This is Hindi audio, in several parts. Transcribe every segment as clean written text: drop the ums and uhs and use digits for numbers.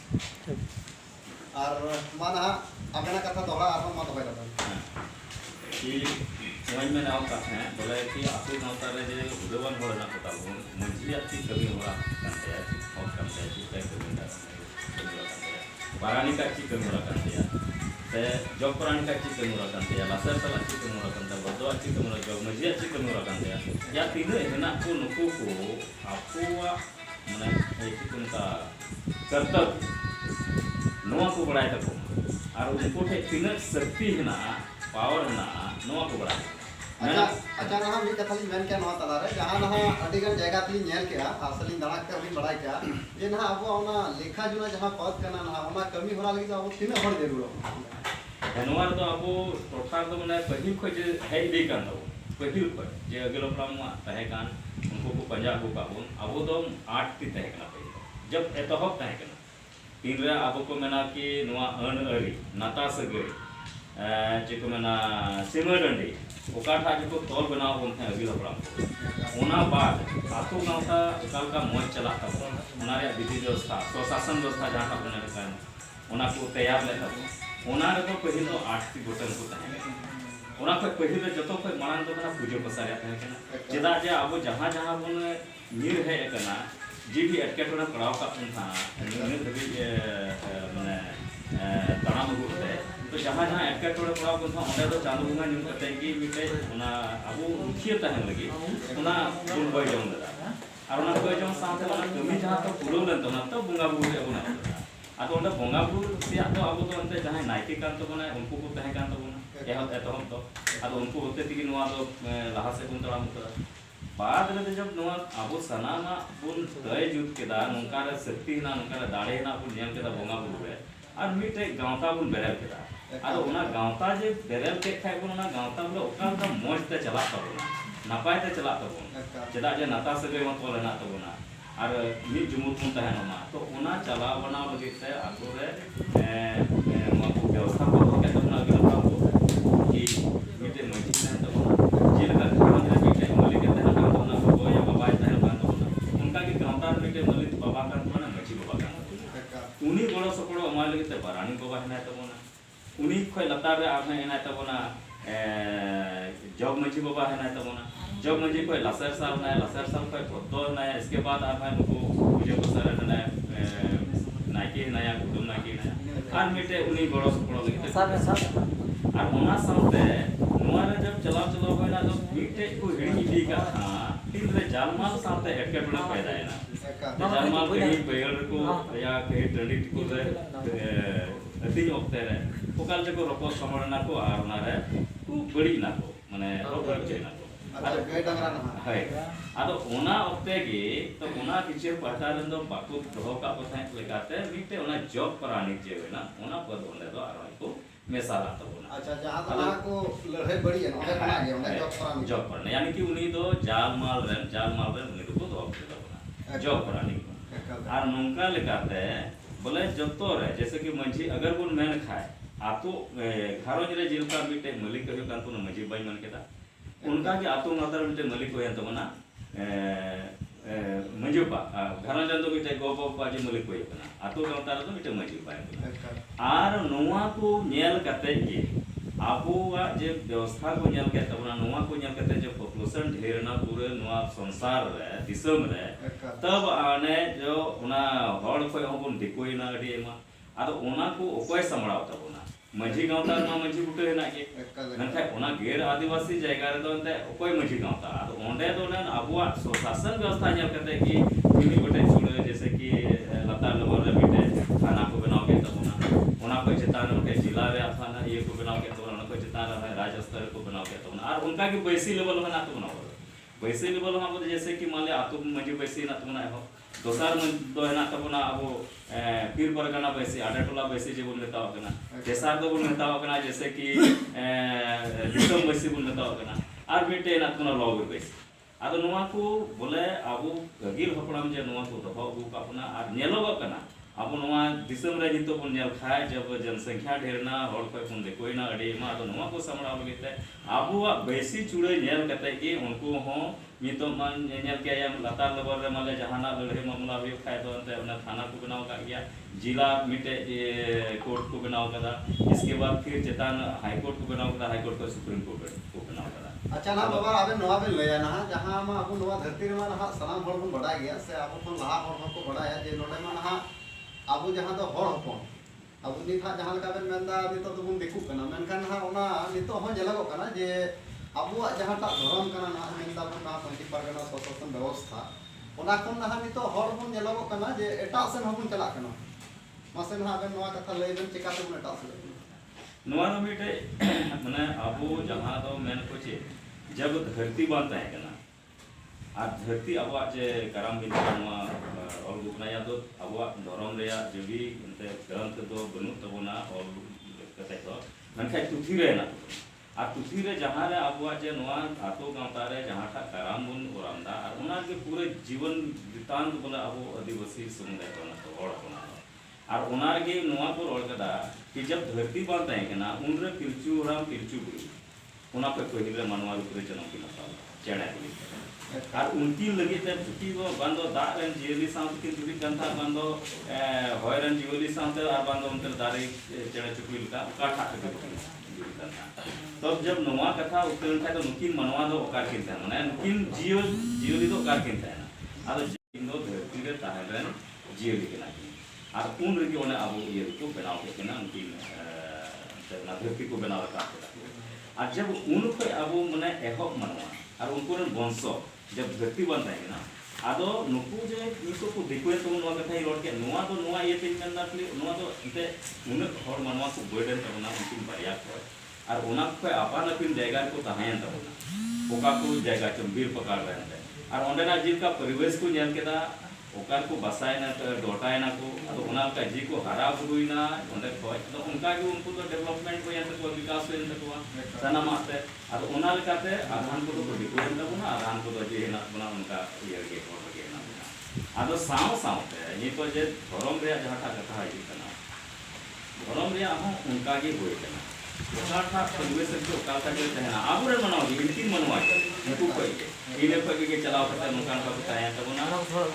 और माना अपना कथा दोहरा आरम मा दबाई रहा कि वही में नाव कथा है बोले कि आतु गाँवता रे जे उदयवन हो ना होता वो मंझी अच्छी कभी हो रहा करते हैं और करते हैं चित्त कभी ना करते हैं बारानी का अच्छी कभी हो रहा करते हैं ते जॉब प्राणी का अच्छी कभी हो रहा करते हैं लासर साल अच्छी कभी हो रहा करते हैं बदो अच्छी कभी हो रहा जॉब मंझी अच्छी कभी हो रहा करते हैं या तीनों है ना को नुकु को आपको मने एक उनका कर्तव्य नोआ को बढ़ाए तको और उनको तीनों शक्ति है ना पावर है ना नोआ को बढ़ाए अच्छा ना मी कथा ली मेन के नोआ तला रे जहां ना अडिगन जगह तली नेल के असली दड़ा के अभी बढ़ाई के जे ना अब ओना लेखा जुना जहां पद करना ना ओना कमी होला लगी अब तीन हड़ जरूर नोआ तो अब टोटल तो माने पहिल खोज है दे कान दो पहिल खोज जे अगलो प्लाम तहे कान उनको को पंजा को काबून अब तो 8 ती तहे कान पहिल जब एतहब तहे कान तीन रे अब को मेना कि नोआ अन अरी नाता सगे जे को मेना सिमरडंडी ओकाठा जो तोल बनाव बोन थे अगिल हपड़ाम ओना बाद आतु गाँवता ओकाल का मौज चला था ओना रे विधि व्यवस्था स्वशासन व्यवस्था जहां का बने कान ओना को तैयार ले था ओना रे तो पहिल तो 8 टी गोटन को तहे ओना को पहिल रे जतो को मानन तो ना पूजो पसारिया तहे कना जेदा जे अब जहां जहां बोन नीर है कना जी भी एटकेटोना पड़ाव का था नीर दबी माने तणाम गुते तो जहां जहां एटकेटोना पड़ाव को था ओंडे तो चांदो बुंगा निम करते कि मिटे ओना अब रुखिया तहे लगी ओना बुन बय जम लगा और ओना बय जम साथे ओना कमी जहां तो पुरो लन तो ना तो बुंगा बुरु रे ओना आतो ओंडे बुंगा बुरु से आतो अब तो अंते जहां नाइके कान तो बना उनको को तहे कान तो बना एहत एतहम तो आतो उनको होते कि नोआ तो लहा से बुन तड़ाम उतर बाद रे जब नोआ अब सनामा बुन तय जुत केदा नोंका रे शक्ति ना नोंका रे दाड़े ना बुन नेम केदा बुंगा बुरु रे और मिटे गाँवता बुन बेरल केदा आतो ओना गाँवता जे बेरल के खाय बुन ओना गाँवता बोले ओका का मौज ते चला तबोना नापाय ते चला तबोना चेदा जे नाता सगे मत बोले ना तबोना और मी जुमुत मुन तहनोमा तो ओना चला बना लगे ते आतो रे मा को व्यवस्था को के तबना अगला काम को कि मिटे मजी ना तबोना जे लगा जीवन रे मिटे मली के तहन काम तबना को या बाबा तहन काम तबना उनका के गाँवता मिटे मली बाबा का तबना मजी बाबा का उनी गोड़ो सकोड़ो अमा लगे ते बारानी बाबा है ना तबोना उनी खय लतार रे आमे एना तबोना जग मजी बाबा है ना तबोना जग मजी कोई लसर साल ना लसर साल कोई पद्दो ना इसके बाद आमे नुको पूजे बसर ना नाइके नया कुटुम नाइके नया आर मिटे उनी गोड़ो सकोड़ो लगे और ओना साथे नोआ रे जब चलाव चलाव होइना तो मिटे को हिड़ी दी का तीन रे जालमाल साथे एटकेटोना पैदा है ना जालमाल कहीं पेड़ को या कहीं टंडी को रे अति ओक्ते रे ओकाल जे को रोको समरना को आर ना रे को बड़ी ना को माने रोको चेना को अच्छा गए डंगरा ना है आदो ओना ओक्ते गे तो ओना किचे पहटा रन दो बाकु दोहो का पथाय लेकाते मिटे ओना जॉब प्राणी जे है ना ओना पद ओंडे दो आर को मेसाला तो बोना अच्छा जहां तो को लड़ाई बड़ी है ओंडे बना गया ओंडे जॉब प्राणी यानी कि उनी दो जाल माल रे उनी को दो बोना जॉब प्राणी और नोंका लेकाते बोले जतो रे जैसे कि मंझी अगर बुन मेन खाए आतो घारोज रे जिलका मिटे मलिक कहियो कान तो मंझी बाई मन केदा उनका के आतो मातर मिटे मलिक होयन तो मना मंजुपा घारोज तो मिटे गोपो पाजी मलिक होय कना आतो गांवता तो मिटे मंझी पाए आर नोआ को नेल कते के आबुआ जे व्यवस्था को नेल के तबना नोआ को नेल कते जो पॉपुलेशन ढेर ना पूरे नोआ संसार रे दिसम रे तब आने जो ओना हड़ को होबन दिकोइना अडी एमा आदो ओना को ओकोय समड़ाव तबना मंझी गांवता मा मंझी बुटे ना के नखा ओना गैर आदिवासी जगह रे तो अंते ओकोय मंझी गांवता आदो ओंडे तो ना आबुआ स्वशासन व्यवस्था नेल कते कि किनी गोटे छुड़े जैसे कि लता लवर रे बिटे खाना को बनाव के तबना ओना को चेतान के जिला रे अथवा ये को बनाव के तबना को चेतान राज्य स्तर को बनाव के तबना और उनका की बैसी लेवल में ना तो बनाव बैसी लेवल में बोले जैसे कि मान ले आतु मंझी बैसी ना तो बना हो दोसार मन दो है ना तबना अब पीर परगना बैसी आडेटोला बैसी जे बोल लेता होना तेसार दो बोल लेता होना जैसे कि दिसम बैसी बोल लेता होना और मिटे ना तो लॉग बैसी आदो नोआ को बोले अब गिर हपड़ाम जे नोआ को दहो गु कापना और नेलोग कना अब नवा दिसम रे नितो बन नेल खाय जब जनसंख्या ढेरना हर कोई बन देखोइना अडे मा तो नवा को सामड़ा लगिते आबुआ बेसी चुड़े नेल कते के उनको हो नितो मान नेल के या लतार लबर रे माले जहाना लड़े मामला हुई खाय तो अंते अपना थाना को बनाव का गया जिला मिटे कोर्ट को बनाव कदा इसके बाद फिर चेतान हाई कोर्ट को बनाव कदा हाई कोर्ट को सुप्रीम कोर्ट को बनाव कदा अच्छा ना बाबा आबे नवा बे लया ना जहां मा अब नवा धरती रे मा ना सलाम हर बन बड़ा गया से अब को लाहा हर को बड़ा है जे नोडे मा ना अब जहां तो हर हपन अब नित हा जहां लका बेन मेंदा नितो तो बुन देखु कना मेनखान हा ओना नितो हो जलगो कना जे अबुआ जहां टा धरम कना ना मेंदा बुन ना पंची परगना सशसन व्यवस्था ओना कोन ना नितो हर बुन जलगो कना जे एटा सेन हबुन चला कना मासे ना बेन नवा कथा लय बेन चिका तो बुन एटा से नवा नो मिटे माने अबो जहां तो मेन को चे जब धरती बांध है कना और धरती अब जे कराम बिना और गुकनाया तो अब धरम रे जबी एंते ग्रंथ तो बनु तबना और कते तो मनखाय तुथी रे ना आ तुथी रे जहां रे अब जे नवा आतो गांवता रे जहां टा कराम बन ओरामदा और उना के पूरे जीवन वृतांत बोला अब आदिवासी समुदाय को ना तो और कोना और उना रे नवा को रोल कदा कि जब धरती बांध है कना उन रे पिलचू राम पिलचू बुई उना पे पहिल रे मानवा रूप रे जन्म की नसा चेड़ा और उनकी लगे तब चुकी वो बंदो दारन जीवली साथ की चुकी गंथा बंदो होयरन जीवली साथ और बंदो उनके दारे चढ़े चुकी लगा काठा के जीवली गंथा तब जब नवा कथा उतरन था तो नुकिन मनवा दो ओकार किनता है माने नुकिन जीवली दो ओकार किनता है ना आदो जिंदो धरती रे ताहेरन जीवली के नाकी और उन रे ओने अब ये को बनाव के ना नुकिन ना धरती को बनाव का और जब उन को अब माने एहब मनवा और उनको वंशो जब धरती बन रहे ना आदो नुकु जे नितो को देखो तो नवा कथा रोड के नवा तो नवा ये तीन मेंदा के नवा तो इते उन हर मनवा को बर्डन तबना उनकिन बारिया को और उना को आपान अपिन जायगा को तहायन तबना ओका को जायगा चंबीर पकड़ रहे और ओंडेना जीव का परिवेश को नेल केदा ओकार को बसायना तो डोटायना को तो उना का जी को हरा बुरुइना ओंडे को तो उनका के उनको तो डेवलपमेंट को यंत्र को विकास को यंत्र को सना माते और उना लकाते आधान को तो डिकोन तबना आधान को तो जे ना बना उनका ये के और के ना आदो साव सावते ये तो जे धरम रे जहाटा कथा है कना धरम रे हो उनका के होय कना ओकाठा परिवेश के ओकाता के तहना आबुरे मनाओ इनकी मनवा उनको कोई इने कोई के चलाओ करता नुकान का बताया तब ना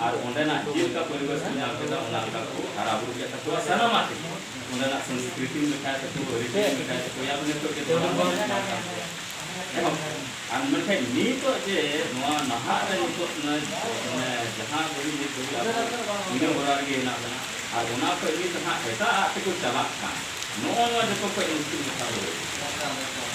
और ओंडेना जीव का परिवेश में आके उना का को हरा बुरु के तो सना माते ओंडेना संस्कृति में का तो रीति में का तो या बने तो के तो और मनखे नी तो जे नवा नहा रे तो ने जहां बड़ी नी तो इने होरा के ना और ओना को नी तहा एटा आते को चला था नो नो जो को इनकी था